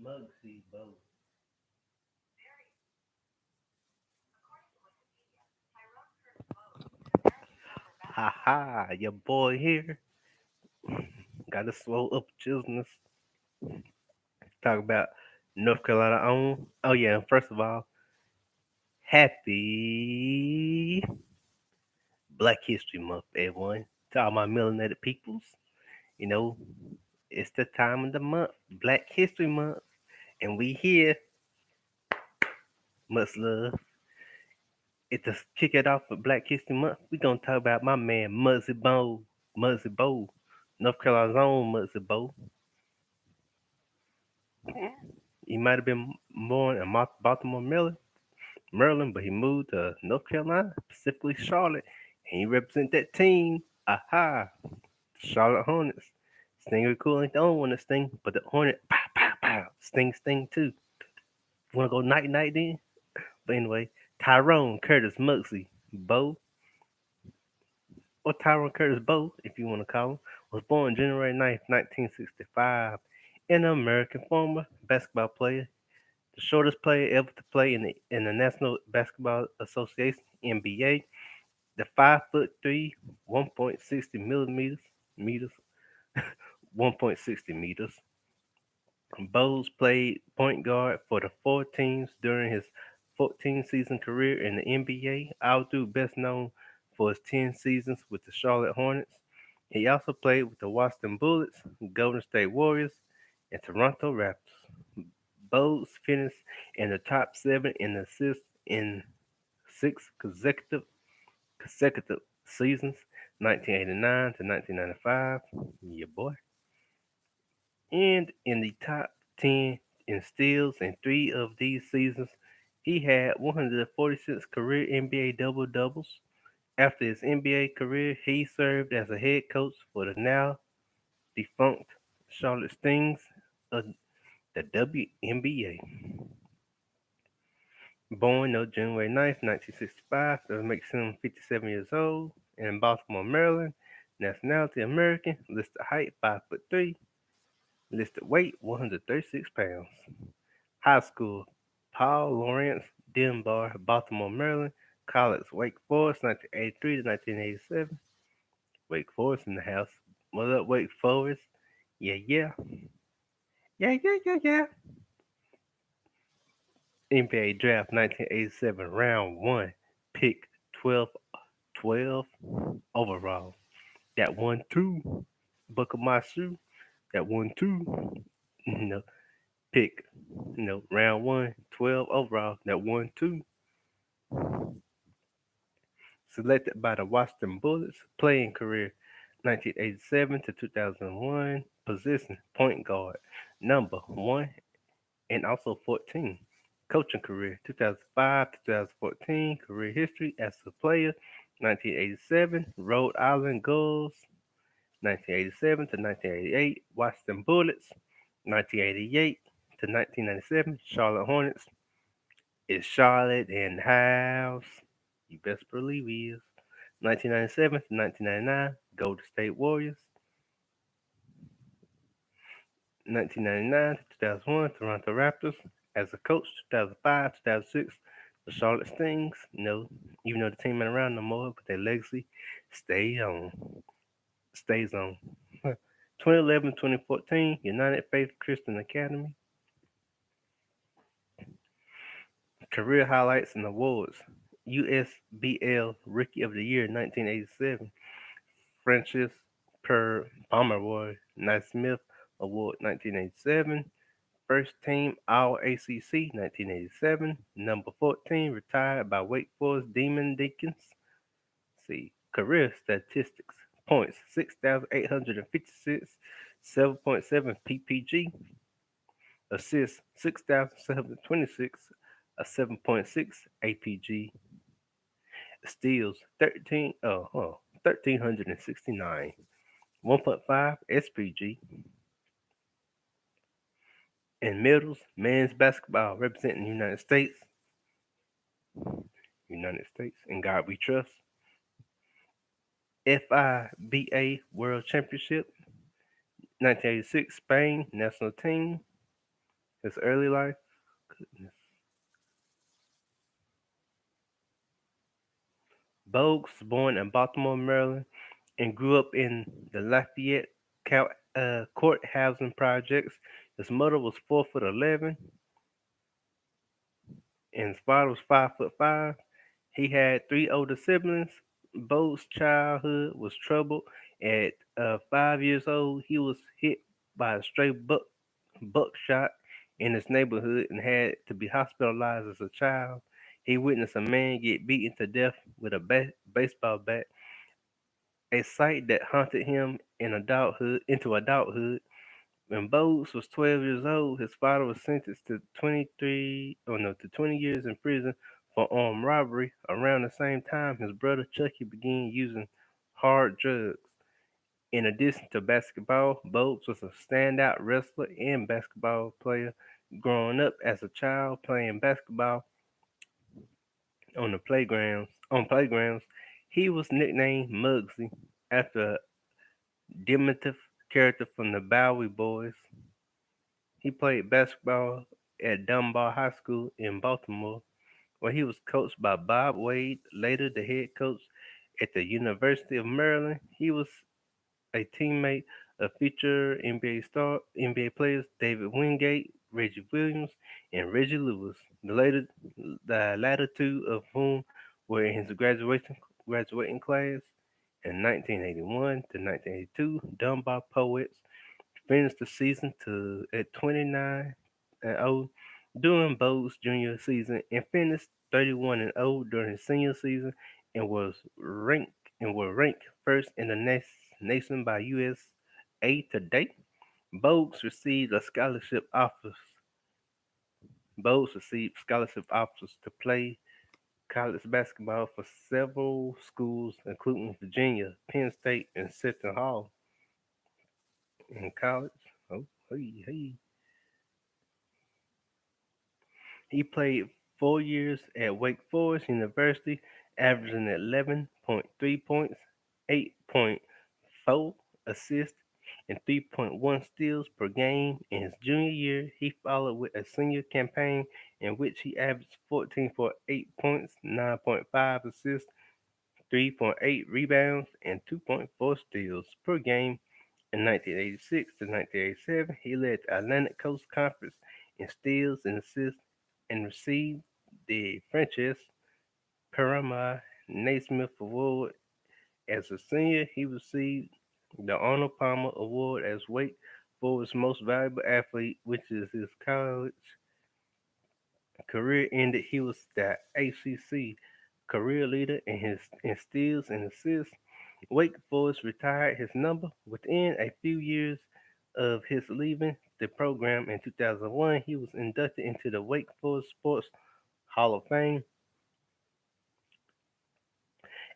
Mugsy Bow. Ha ha, your boy here. Got a slow up business. Talk about North Carolina on. Oh yeah, first of all, happy Black History Month, everyone. To all my melanated peoples. You know, it's the time of the month, Black History Month, and we here. Much love. It to kick it off with Black History Month. We gonna talk about my man Muggsy Bow, North Carolina's own Muggsy Bow. He might have been born in Baltimore, Maryland, but he moved to North Carolina, specifically Charlotte, and he represent that team. Aha, Charlotte Hornets. Sting really cool, ain't the only one that sting, but the Hornet, pow, pow, pow, sting too. Wanna go night night then? But anyway, Tyrone Curtis Muggsy Bow, or Tyrone Curtis Bow, if you want to call him, was born January 9th, 1965, an American former basketball player, the shortest player ever to play in the National Basketball Association (NBA). The 5'3", 1.60 meters, 1.60 meters. Bowles played point guard for the four teams during his 14-season career in the NBA, although best known for his 10 seasons with the Charlotte Hornets. He also played with the Washington Bullets, Golden State Warriors, and Toronto Raptors. Bowles finished in the top seven in assists in six consecutive seasons, 1989 to 1995. Yeah, boy. And in the top 10 in steals in three of these seasons. He had 146 career NBA double doubles. After his NBA career, he served as a head coach for the now defunct Charlotte Stings of the WNBA. Born on January 9th, 1965, that makes him 57 years old, in Baltimore, Maryland. Nationality American, listed height 5'3", listed weight 136 pounds. High school, Paul Lawrence Dunbar, Baltimore, Maryland. College, Wake Forest, 1983 to 1987. Wake Forest in the house. What up, Wake Forest? Yeah, yeah. Yeah, yeah, yeah, yeah. NBA Draft 1987, round one. Pick 12, 12 overall. That one, two. Buckle my shoe. That one, two. No, pick. Round one, 12 overall. That one, two. Selected by the Washington Bullets, playing career 1987 to 2001, position point guard, number 1 and also 14. Coaching career 2005 to 2014, career history as a player 1987, Rhode Island Gulls, 1987 to 1988, Washington Bullets, 1988 to 1997, Charlotte Hornets. Is Charlotte in the house? You best believe he is. 1997 to 1999, Golden State Warriors. 1999 to 2001, Toronto Raptors. As a coach, 2005 2006, the Charlotte Stings. Even though the team ain't around no more, but their legacy stays on. Stays on. 2011 2014, United Faith Christian Academy. Career highlights and awards. USBL Rookie of the Year 1987. Francis Per Pomeroy Naismith Award 1987. First team All ACC 1987. Number 14 retired by Wake Forest Demon Deacons. See, career statistics. Points 6,856, 7.7 PPG. Assists 6,726, a 7.6 APG. Steals 1,369, 1.5 SPG. In medals, men's basketball representing the United States, in God we trust. FIBA World Championship, 1986 Spain national team. His early life. Goodness. Bogues was born in Baltimore, Maryland, and grew up in the Lafayette Court housing projects. His mother was 4'11", and his father was 5'5". He had three older siblings. Bo's childhood was troubled. At 5 years old, he was hit by a stray buckshot in his neighborhood and had to be hospitalized as a child. He witnessed a man get beaten to death with a baseball bat, a sight that haunted him into adulthood. When Bose was 12 years old, his father was sentenced to 20 years in prison for armed robbery. Around the same time, his brother Chucky began using hard drugs. In addition to basketball, Bose was a standout wrestler and basketball player. Growing up as a child playing basketball on playgrounds, he was nicknamed Mugsy after a diminutive character from the Bowery Boys. He played basketball at Dunbar High School in Baltimore, where he was coached by Bob Wade, later the head coach at the University of Maryland. He was a teammate of future NBA players David Wingate, Reggie Williams, and Reggie Lewis. The latter two of whom were in his graduating class in 1981 to 1982. Dunbar Poets finished the season at 29 and 0 during Bo's junior season and finished 31 and 0 during his senior season and were ranked first in the nation by USA Today. Bogues received a scholarship offers. Bogues received scholarship offers to play college basketball for several schools, including Virginia, Penn State, and Seton Hall. In college, oh, hey. He played 4 years at Wake Forest University, averaging 11.3 points, 8.4 assists, and 3.1 steals per game. In his junior year, he followed with a senior campaign in which he averaged 14.8 points, 9.5 assists, 3.8 rebounds, and 2.4 steals per game. In 1986 to 1987, he led the Atlantic Coast Conference in steals and assists and received the Frances Paramount Naismith Award. As a senior, he received the Arnold Palmer Award as Wake Forest's most valuable athlete, which is his college career ended. He was the ACC career leader in steals and assists. Wake Forest retired his number within a few years of his leaving the program in 2001. He was inducted into the Wake Forest Sports Hall of Fame.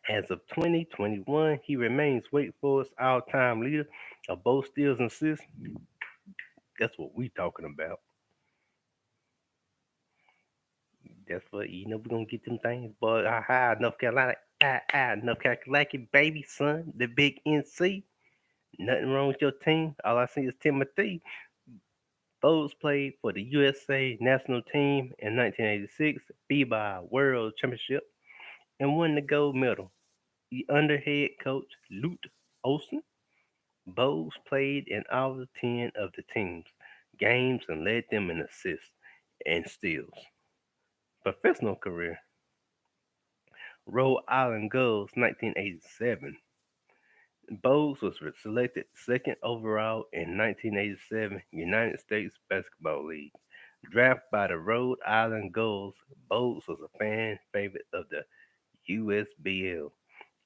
As of 2021, he remains Wake Forest all-time leader of both steals and assists. That's what we talking about. That's what we're gonna get them things, boy. Aha, North Carolina, North Carolina, baby, son, the big NC. Nothing wrong with your team. All I see is Timothy. Bowles played for the USA national team in 1986 FIBA World Championship and won the gold medal. Under head coach Lute Olson, Bowles played in all 10 of the team's games and led them in assists and steals. Professional career: Rhode Island Gulls 1987. Bowles was selected second overall in 1987 United States Basketball League. Drafted by the Rhode Island Gulls, Bowles was a fan favorite of the USBL,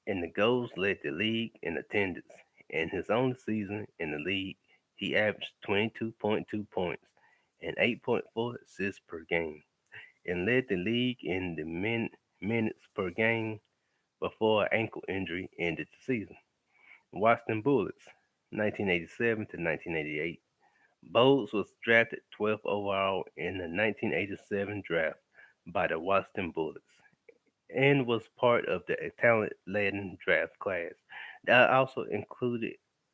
and the Gulls led the league in attendance. In his only season in the league, he averaged 22.2 points and 8.4 assists per game, and led the league in the minutes per game before an ankle injury ended the season. Washington Bullets, 1987 to 1988. Bowles was drafted 12th overall in the 1987 draft by the Washington Bullets and was part of the talent-laden draft class that also included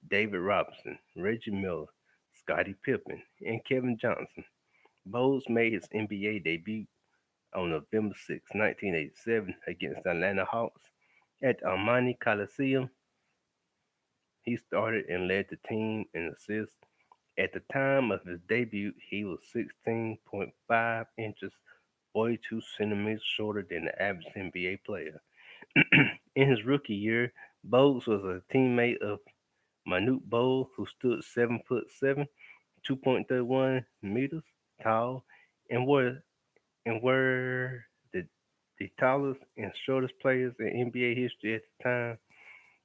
David Robinson, Reggie Miller, Scottie Pippen, and Kevin Johnson. Bowles made his NBA debut on November 6, 1987 against the Atlanta Hawks at the Armani Coliseum. He started and led the team in assists. At the time of his debut, he was 16.5 inches, 42 centimeters shorter than the average NBA player. In his rookie year, Bowles was a teammate of Manute Bol, who stood 7'7", 2.31 meters tall, and were the tallest and shortest players in NBA history at the time,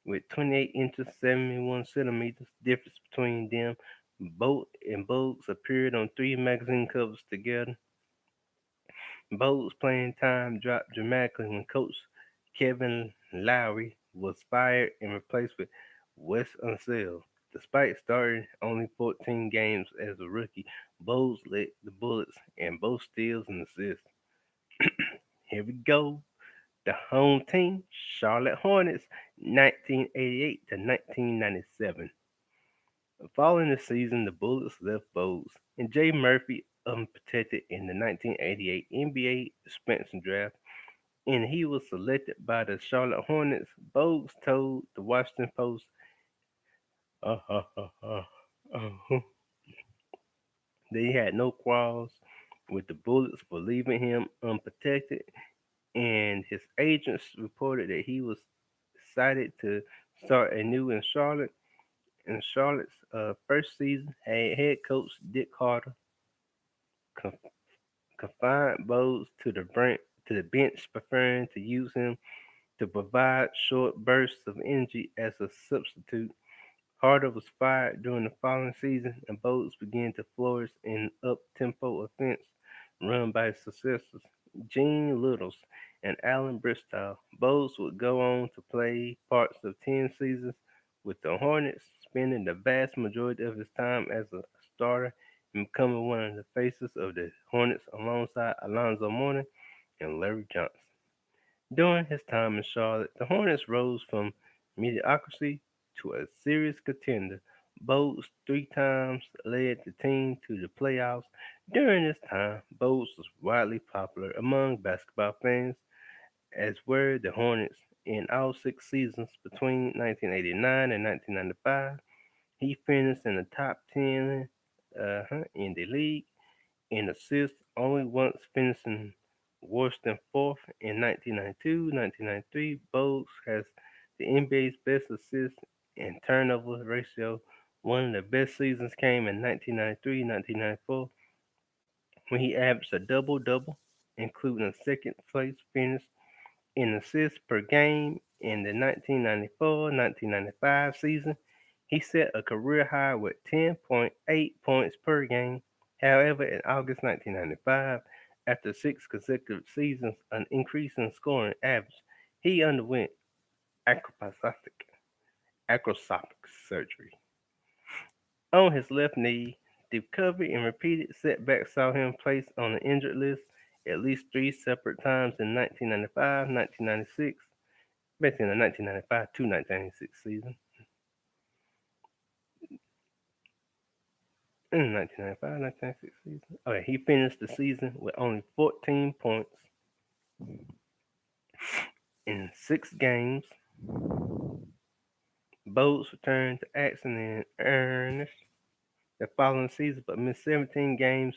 with 28 inches 71 centimeters difference between them. Both and Bogues appeared on three magazine covers together. Bogues' playing time dropped dramatically when coach Kevin Lowry was fired and replaced with Wes Unseld. Despite starting only 14 games as a rookie, Bogues led the Bullets in both steals and assists. Here we go. The home team, Charlotte Hornets, 1988 to 1997. Following the season, the Bullets left Bowles and Jay Murphy unprotected in the 1988 NBA expansion draft, and he was selected by the Charlotte Hornets. Bowles told the Washington Post, uh, uh, uh, uh, uh, that he had no quarrels with the Bullets for leaving him unprotected, and his agents reported that he was excited to start anew in Charlotte. In Charlotte's first season, head coach Dick Carter conf- confined Bowles to the bench, preferring to use him to provide short bursts of energy as a substitute. Carter was fired during the following season, and Bowles began to flourish in up-tempo offense run by his successors, Gene Littles and Alan Bristow. Bowles would go on to play parts of 10 seasons with the Hornets, spending the vast majority of his time as a starter and becoming one of the faces of the Hornets alongside Alonzo Mourning and Larry Johnson. During his time in Charlotte, the Hornets rose from mediocrity to a serious contender. Bowles three times led the team to the playoffs. During this time, Bowles was widely popular among basketball fans, as were the Hornets. In all six seasons between 1989 and 1995, he finished in the top 10 in the league in assists, only once finishing worse than fourth in 1992, 1993. Bowles has the NBA's best assist and turnover ratio. One of the best seasons came in 1993, 1994 when he averaged a double double, including a second place finish in assists per game in the 1994-1995 season. He set a career high with 10.8 points per game. However, in August 1995, after six consecutive seasons, an increase in scoring average, he underwent acropacific acroscopic surgery on his left knee. The recovery and repeated setbacks saw him placed on the injured list at least three separate times in 1995, 1996, basically in the 1995 to 1996 season. In the 1995, 1996 season. Okay, he finished the season with only 14 points in six games. Bowles returned to action in earnest the following season, but missed 17 games,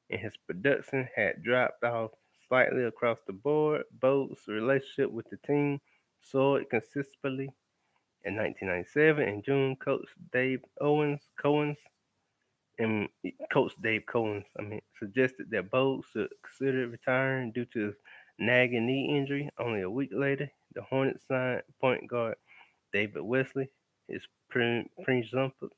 and his production had dropped off slightly across the board. Bowles' relationship with the team soared consistently. In 1997, in June, and Coach Dave Cohen, suggested that Bowles should consider retiring due to his nagging knee injury. Only a week later, the Hornets signed point guard David Wesley, his presumptive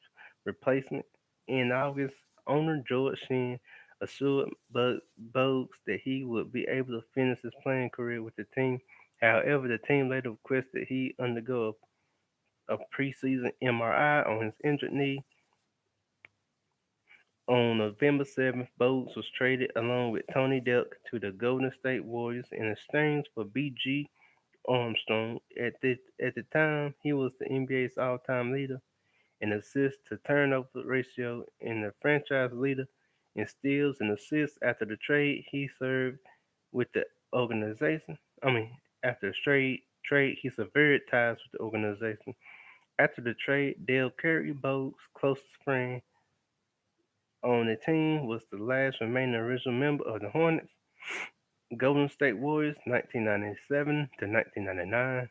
replacement. In August, owner George Shinn assured Bowles that he would be able to finish his playing career with the team. However, the team later requested he undergo a preseason MRI on his injured knee. On November 7th, Bowles was traded along with Tony Delk to the Golden State Warriors in exchange for B.G. Armstrong. At the time, he was the NBA's all-time leader in assist to turnover ratio and the franchise leader in steals and assists. After the trade, he served with the organization. I mean, after the trade, he severed ties with the organization. After the trade, Dale Curry, Bogue's closest friend on the team, was the last remaining original member of the Hornets. Golden State Warriors, 1997 to 1999.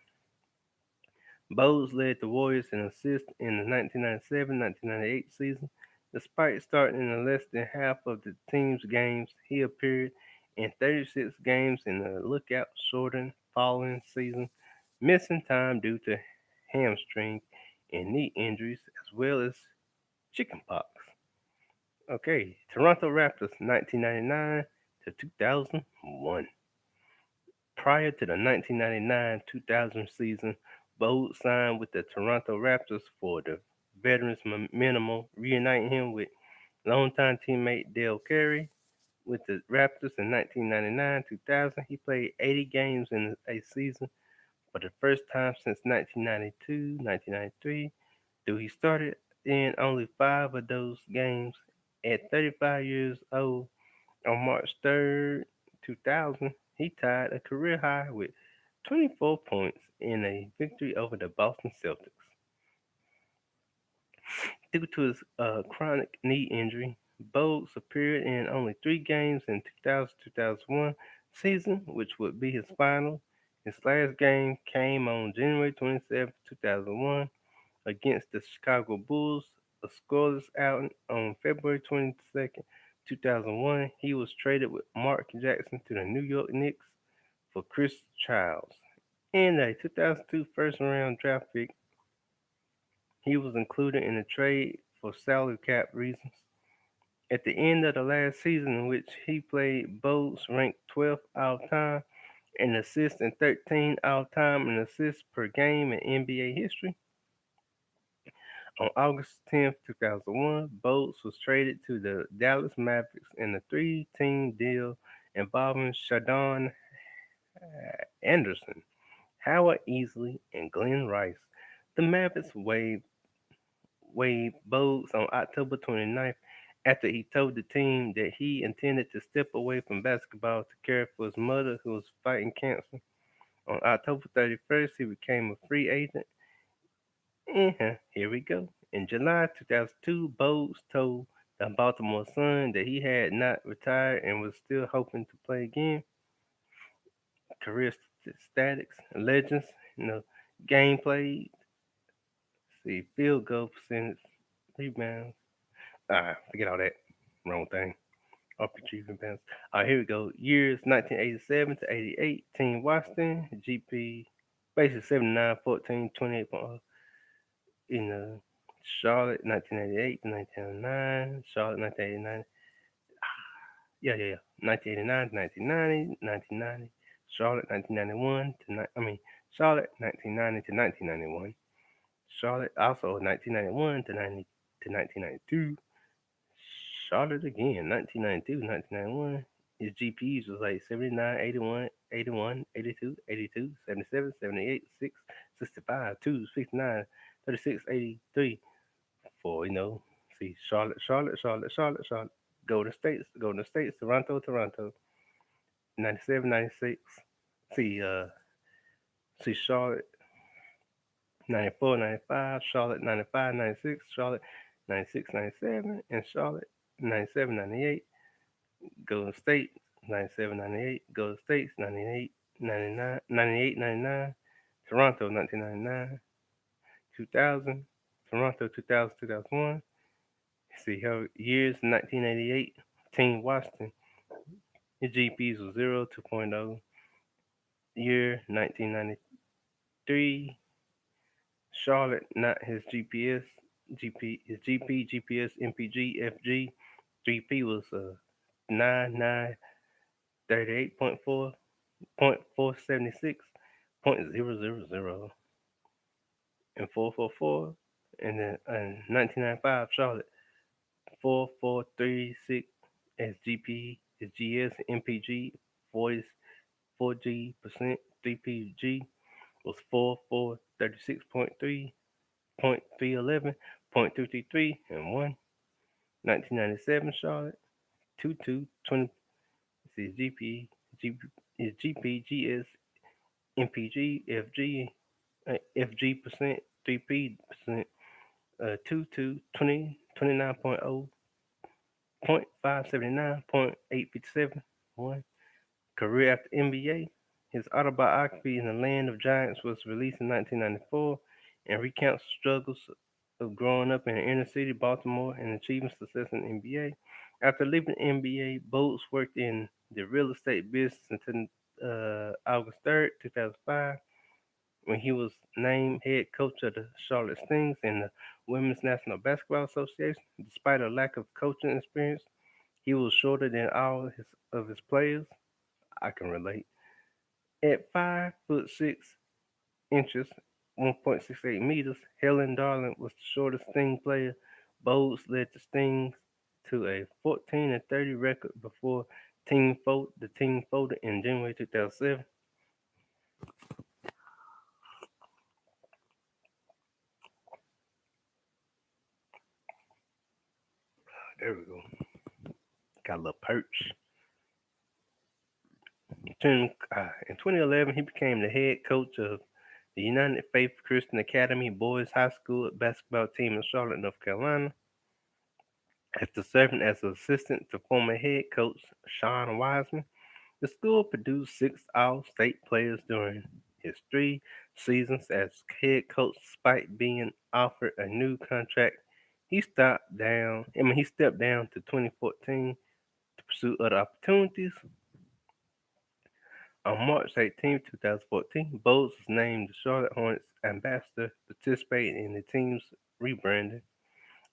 Bowles led the Warriors in assists in the 1997-1998 season. Despite starting in less than half of the team's games, he appeared in 36 games in the lockout shortened following season, missing time due to hamstring and knee injuries as well as chickenpox. Okay, Toronto Raptors 1999 to 2001. Prior to the 1999-2000 season, Bogut signed with the Toronto Raptors for the veterans minimum, reuniting him with longtime teammate Dale Carey. With the Raptors in 1999-2000, he played 80 games in a season for the first time since 1992-1993, though he started in only 5 of those games. At 35 years old, on March 3rd, 2000, he tied a career high with 24 points in a victory over the Boston Celtics. Due to his chronic knee injury, Bogues appeared in only 3 games in 2000-2001 season, which would be his final. His last game came on January 27, 2001 against the Chicago Bulls, a scoreless outing on February 22nd, 2001. He was traded with Mark Jackson to the New York Knicks for Chris Childs. In a 2002 first round draft pick, he was included in the trade for salary cap reasons. At the end of the last season in which he played, Bowles ranked 12th all time in assists and 13th all time in assists per game in NBA history. On August 10th, 2001, Bowles was traded to the Dallas Mavericks in a three-team deal involving Shadon Anderson, Howard Easley, and Glenn Rice. The Mavericks waived Bowles on October 29th after he told the team that he intended to step away from basketball to care for his mother who was fighting cancer. On October 31st, he became a free agent. Here we go. In July 2002, Bowles told the Baltimore Sun that he had not retired and was still hoping to play again. Career statistics, legends, game played, see, field goal percentage, rebounds. Forget all that. Wrong thing. RPG rebounds. Here we go. Years 1987 to 88. Team Washington, GP, basically 79, 14, 28 point. In Charlotte, 1988 to 1999. Charlotte, 1989. Yeah. 1989 to 1990. 1990. Charlotte, 1991 to Charlotte, 1990 to 1991. Charlotte, also 1991 to 1992. Charlotte again, 1992, 1991. His GPs was like 79, 81, 81, 82, 82, 77, 78, 6, 65, 2, 69, 36, 83. For, see, Charlotte. Golden States, Toronto, 97, 96. See, Charlotte, 94, 95, Charlotte, 95, 96, Charlotte, 96, 97, and Charlotte, 97, 98. Golden State, 97, 98. Golden States, 98, 99, 98, 99. Toronto, 1999. 2000. Toronto, 2000, 2001. See her years, 1988. Team Washington. His GPs was 0, 2.0. Year, 1993. Charlotte, not his GPS. His GPS, MPG, FG. 3P was 9, 38.4, 0.476, 0.000, and 444. And then 1995 Charlotte, 4436 SGP is GS MPG, 40 4G%, 3PG was 4436.3, 0.311, 0.333, and 1. 1997 Charlotte, 2220. See GP, is GP, GS, MPG, FG, FG percent, 3P percent, 22, 20, 29.0, 0.579, 1. Career after NBA. His autobiography, In the Land of Giants, was released in 1994 and recounts the struggles of growing up in the inner city Baltimore and achieving success in the NBA. After leaving the NBA, Boats worked in the real estate business until August 3rd, 2005, when he was named head coach of the Charlotte Stings in the Women's National Basketball Association. Despite a lack of coaching experience, he was shorter than all of his players. I can relate. At 5'6" 1.68 meters, Helen Darling was the shortest Sting player. Bowles led the Stings to a 14-30 record before the team folded in January 2007. There we go. Got a little perch. In 2011, he became the head coach of the United Faith Christian Academy Boys High School basketball team in Charlotte, North Carolina. After serving as an assistant to former head coach Sean Wiseman, the school produced six All-State players during his 3 seasons as head coach. Despite being offered a new contract, he stepped down to 2014 to pursue other opportunities. On March 18, 2014, Bowles was named the Charlotte Hornets ambassador, participating in the team's rebranding.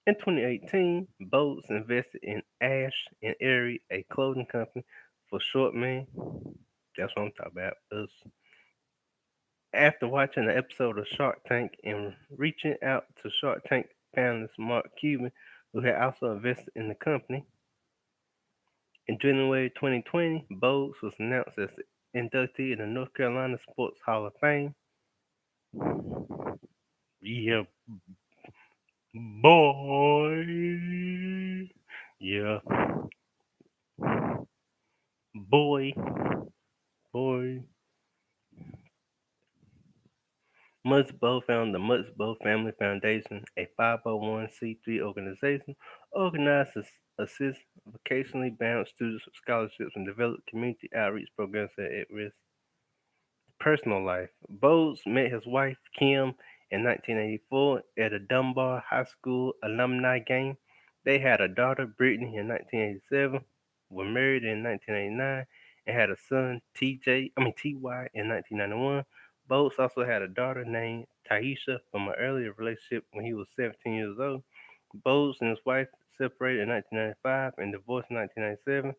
In 2018, Bowles invested in Ash and Airy, a clothing company for short men. That's what I'm talking about. Us. After watching an episode of Shark Tank and reaching out to Shark Tank panelist Mark Cuban, who had also invested in the company, in January 2020, Bowles was announced as an inductee in the North Carolina Sports Hall of Fame. Yeah, boy. Yeah, boy. Boy. Mugsy founded the Mugsy Family Foundation, a 501(c)(3) organization organized to assist vocationally bound students with scholarships and develop community outreach programs at risk. Personal life. Bowles met his wife Kim in 1984 at a Dunbar High School alumni game. They had a daughter, Brittany, in 1987, were married in 1989, and had a son, Ty, in 1991. Bowles also had a daughter named Taisha from an earlier relationship when he was 17 years old. Bowles and his wife separated in 1995 and divorced in 1997.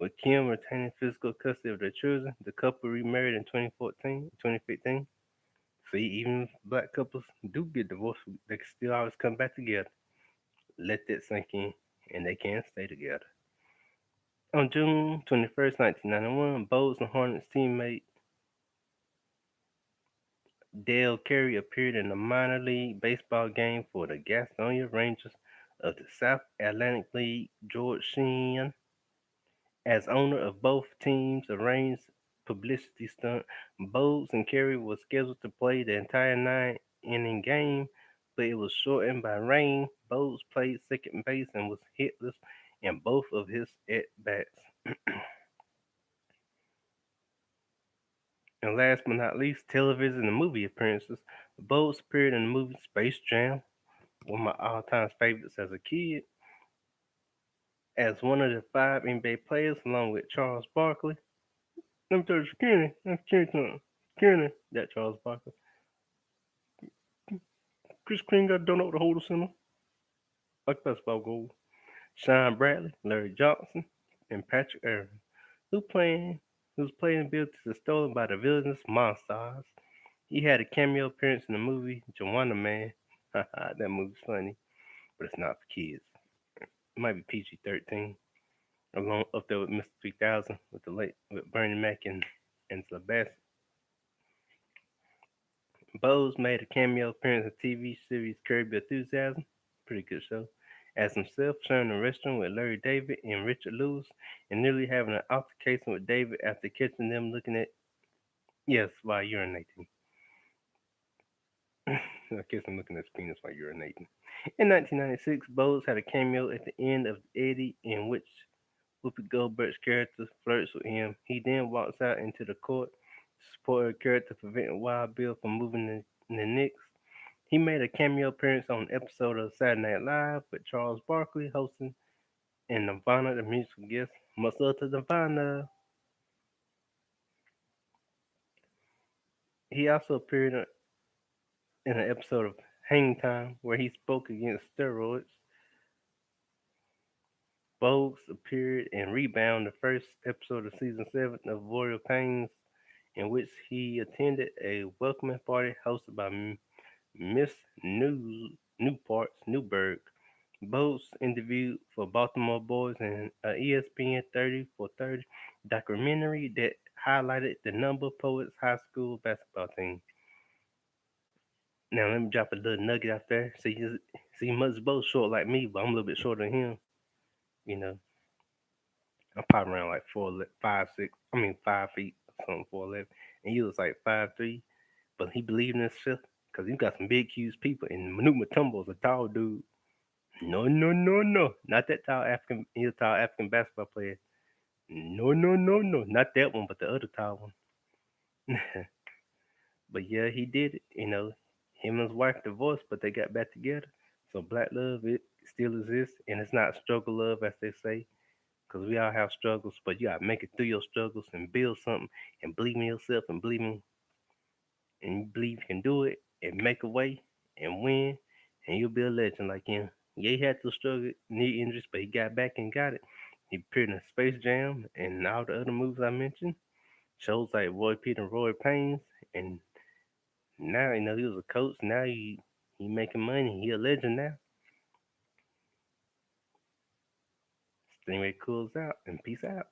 With Kim retaining physical custody of their children, the couple remarried in 2015. See, even if black couples do get divorced, they can still always come back together. Let that sink in, and they can stay together. On June 21st, 1991, Bowles and Hornets teammate Dale Carey appeared in a minor league baseball game for the Gastonia Rangers of the South Atlantic League. George Sheehan, as owner of both teams, arranged publicity stunt. Bowles and Carey were scheduled to play the entire 9 inning game, but it was shortened by rain. Bowles played second base and was hitless in both of his at bats. And last but not least, television and movie appearances. Bowles appeared in the movie Space Jam, one of my all-time favorites as a kid, as one of the 5 NBA players, along with Charles Barkley. Let me tell you, Kenny, that's Kenny. Kenny, that Charles Barkley. Chris King got done up the whole center. Like basketball goal. Sean Bradley, Larry Johnson, and Patrick Aaron, who playing whose playing abilities are stolen by the villainous Monstars. He had a cameo appearance in the movie Joanna Man. That movie's funny, but it's not for kids. It might be PG-13. Along up there with Mr. 3000 with Bernie Mac and Sebastian. Bowles made a cameo appearance in the TV series Curb Your Enthusiasm. Pretty good show. as himself, sharing a restaurant with Larry David and Richard Lewis, and nearly having an altercation with David after catching them looking at, yes, while urinating. I guess I'm looking at his penis while urinating. In 1996, Bowles had a cameo at the end of Eddie, in which Whoopi Goldberg's character flirts with him. He then walks out into the court to support her character, preventing Wild Bill from moving the Knicks. He made a cameo appearance on an episode of Saturday Night Live with Charles Barkley hosting and Nirvana, the musical guest. Much love to Nirvana. He also appeared in an episode of Hang Time where he spoke against steroids. Bogues appeared in Rebound, the first episode of season 7 of Royal Pains, in which he attended a welcoming party hosted by Miss Newberg. Bogues interviewed for Baltimore Boys in an ESPN 30 for 30 documentary that highlighted the number Poets high school basketball team. Now let me drop a little nugget out there. See, Muggs both short like me, but I'm a little bit shorter than him. You know, I'm probably around like 5'6". I mean 5 feet, something 4'11", and he was like 5'3". But he believed in himself because he got some big, huge people. And Manu Mutombo's a tall dude. No, no, no, no, not that tall African. He's a tall African basketball player. No, no, no, no, not that one, but the other tall one. But yeah, he did it. Him and his wife divorced, but they got back together. So black love, it still exists, and it's not struggle love as they say, because we all have struggles, but you gotta make it through your struggles and build something and believe in yourself and believe you can do it and make a way and win, and you'll be a legend like him. Yeah, he had to struggle, knee injuries, but he got back and got it. He appeared in Space Jam and all the other movies I mentioned. Shows like Roy Peter and Roy Pains, and now he was a coach. Now he making money. He a legend now. Stingray cools out and peace out.